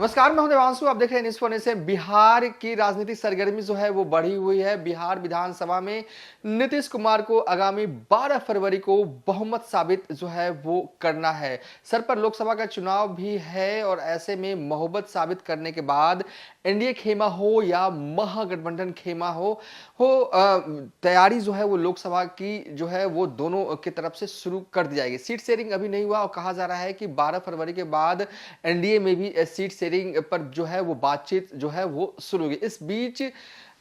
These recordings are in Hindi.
नमस्कार, मैं हूं देवांशु। आप देख रहे हैं न्यूज़ फॉर नेशन। बिहार की राजनीतिक सरगर्मी जो है वो बढ़ी हुई है। बिहार विधानसभा में नीतीश कुमार को आगामी 12 फरवरी को बहुमत साबित जो है वो करना है। सर पर लोकसभा का चुनाव भी है और ऐसे में मोहब्बत साबित करने के बाद एनडीए खेमा हो या महागठबंधन खेमा तैयारी जो है वो लोकसभा की जो है वो दोनों की तरफ से शुरू कर दी जाएगी। सीट शेयरिंग अभी नहीं हुआ और कहा जा रहा है कि 12 फरवरी के बाद एनडीए में भी सीट शेयरिंग पर जो है वो बातचीत जो है वो शुरू होगी। इस बीच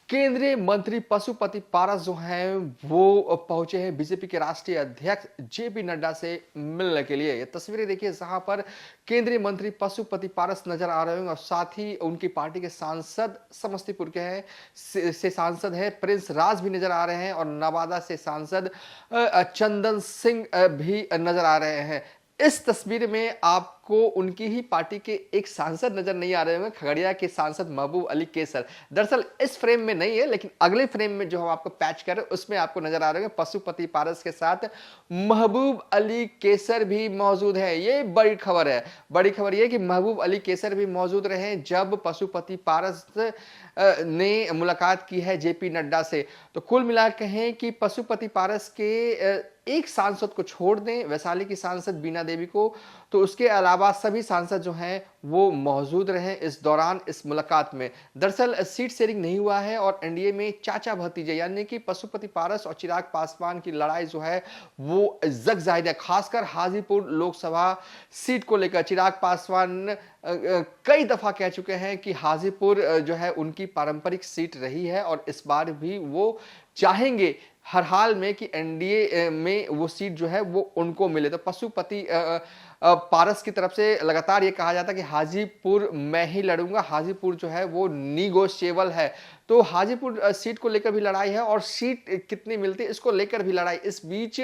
केंद्रीय मंत्री पशुपति पारस जो हैं वो पहुंचे हैं बीजेपी के राष्ट्रीय अध्यक्ष जेपी नड्डा से मिलने के लिए। ये तस्वीरें देखिए जहां पर केंद्रीय मंत्री पशुपति पारस नजर आ रहे हैं और साथ ही उनकी पार्टी के सांसद समस्तीपुर के हैं से सांसद हैं प्रिंस राज भी नजर आ रहे हैं और नवादा से सांसद चंदन सिंह भी नजर आ रहे हैं। इस तस्वीर में आपको उनकी ही पार्टी के एक सांसद नजर नहीं आ रहे होंगे, खगड़िया के सांसद महबूब अली कैसर। दरअसल इस फ्रेम में नहीं है, लेकिन अगले फ्रेम में जो हम आपको पैच कर रहे हैं उसमें आपको नजर आ रहे होंगे पशुपति पारस के साथ महबूब अली कैसर भी मौजूद है। ये बड़ी खबर है। बड़ी खबर यह कि महबूब अली कैसर भी मौजूद रहे जब पशुपति पारस ने मुलाकात की है जेपी नड्डा से। तो कुल मिलाकर कहें कि पशुपति पारस के एक सांसद को छोड़ दें, वैशाली की सांसद बीना देवी को, तो उसके अलावा सभी सांसद जो हैं वो मौजूद रहे इस दौरान इस मुलाकात में। दरअसल सीट शेयरिंग नहीं हुआ है और एनडीए में चाचा भतीजे यानी कि पशुपति पारस और चिराग पासवान की लड़ाई जो है वो जग जाहिर है। खासकर हाजीपुर लोकसभा सीट को लेकर चिराग पासवान कई दफा कह चुके हैं कि हाजीपुर जो है उनकी पारंपरिक सीट रही है और इस बार भी वो चाहेंगे हर हाल में कि एनडीए में वो सीट जो है वो उनको मिले। तो पशुपति पारस की तरफ से लगातार ये कहा जाता है कि हाजीपुर मैं ही लड़ूंगा, हाजीपुर जो है वो निगोशिएबल है। तो हाजीपुर सीट को लेकर भी लड़ाई है और सीट कितनी मिलती है इसको लेकर भी लड़ाई। इस बीच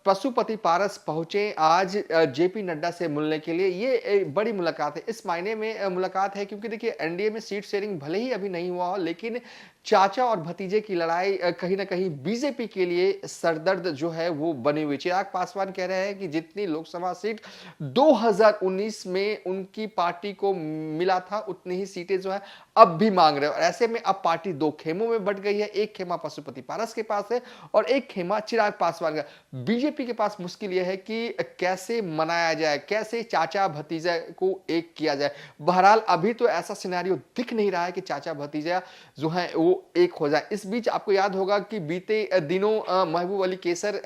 पशुपति पारस पहुंचे आज जेपी नड्डा से मिलने के लिए। ये बड़ी मुलाकात है, इस मायने में मुलाकात है क्योंकि देखिए एनडीए में सीट शेयरिंग भले ही अभी नहीं हुआ हो, लेकिन चाचा और भतीजे की लड़ाई कहीं ना कहीं बीजेपी के लिए सरदर्द जो है वो बनी हुई। चिराग पासवान कह रहे हैं कि जितनी लोकसभा सीट 2019 में उनकी पार्टी को मिला था उतनी ही सीटें जो है अब भी मांग रहे हैं और ऐसे में अब पार्टी दो खेमों में बट गई है। एक खेमा पशुपति पारस के पास है और एक खेमा चिराग पासवान का। बीजेपी के पास मुश्किल यह है कि कैसे मनाया जाए, कैसे चाचा भतीजा को एक किया जाए। बहरहाल अभी तो ऐसा सिनेरियो दिख नहीं रहा है कि चाचा भतीजा जो है वो एक हो जाए। इस बीच आपको याद होगा कि बीते दिनों महबूब अली कैसर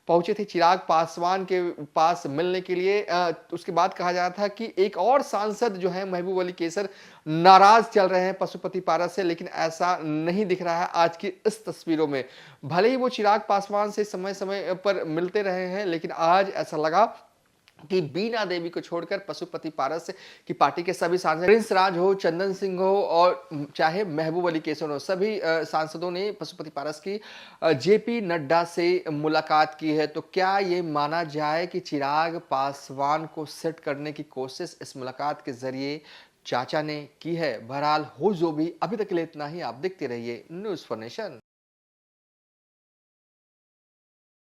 पहुंचे थे चिराग पासवान के पास मिलने के लिए। उसके बाद कहा जा रहा था कि एक और सांसद जो है महबूब अली कैसर नाराज चल रहे हैं पशुपति पारस से, लेकिन ऐसा नहीं दिख रहा है आज की इस तस्वीरों में। भले ही वो चिराग पासवान से समय समय पर मिलते रहे हैं, लेकिन आज ऐसा लगा कि बीना देवी को छोड़कर पशुपति पारस की पार्टी के सभी सांसद, प्रिंस राज हो, चंदन सिंह हो और चाहे महबूब अली कैसर हो, सभी सांसदों ने पशुपति पारस की जेपी नड्डा से मुलाकात की है। तो क्या ये माना जाए कि चिराग पासवान को सेट करने की कोशिश इस मुलाकात के जरिए चाचा ने की है? बहरहाल हो जो भी, अभी तक के लिए इतना ही। आप देखते रहिए न्यूज़ फॉर नेशन।